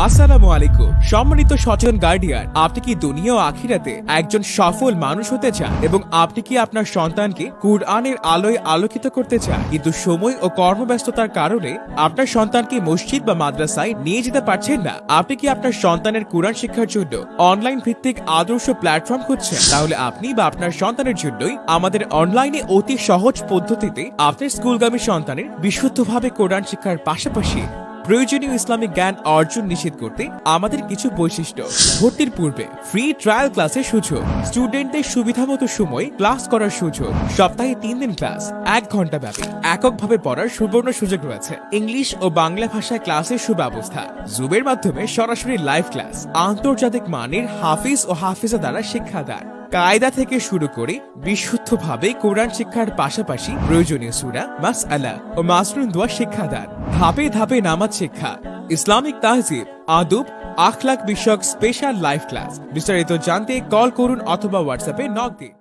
আসসালামু আলাইকুম। সম্মানিত সচেতন গার্ডিয়ান, আপনি কি দুনিয়া ও আখিরাতে একজন সফল মানুষ হতে চান এবং আপনি কি আপনার সন্তানকে কুরআনের আলোয় আলোকিত করতে চান, কিন্তু সময় ও কর্মব্যস্ততার কারণে আপনার সন্তানকে মসজিদ বা মাদ্রাসায় নিয়ে যেতে পারছেন না? আপনি কি আপনার সন্তানের কুরআন শিক্ষার জন্য অনলাইন ভিত্তিক আদর্শ প্ল্যাটফর্ম খুঁজছেন? তাহলে আপনি বা আপনার সন্তানের জন্যই আমাদের অনলাইনে অতি সহজ পদ্ধতিতে আপনার স্কুলগামী সন্তানের বিশুদ্ধভাবে কোরআন শিক্ষার পাশাপাশি প্রয়োজনীয় ইসলামিক জ্ঞান অর্জন নিশ্চিত করতে আমাদের কিছু বৈশিষ্ট্য। ভর্তির পূর্বে ফ্রি ট্রায়াল ক্লাসের সুযোগ, স্টুডেন্টদের সুবিধামতো সময় ক্লাস করার সুযোগ, সপ্তাহে 3 দিন ক্লাস 1 ঘন্টা ব্যাপী এককভাবে পড়ার সুবর্ণ সুযোগ রয়েছে। ইংলিশ ও বাংলা ভাষায় ক্লাসের সুব্যবস্থা, জুমের মাধ্যমে সরাসরি লাইভ ক্লাস, আন্তর্জাতিক মানের হাফিজ ও হাফিজা দ্বারা শিক্ষাদান, কায়দা থেকে শুরু করে বিশুদ্ধভাবে কোরআন শিক্ষার পাশাপাশি প্রয়োজনীয় সূরা, মাসআলা ও মাসনুন দোয়া শিক্ষাদান, ধাপে ধাপে নামাজ শিক্ষা, ইসলামিক তাহজিব, আদব, আখলাক বিষয়ক স্পেশাল লাইভ ক্লাস। বিস্তারিত জানতে কল করুন অথবা হোয়াটসঅ্যাপে নক দিন।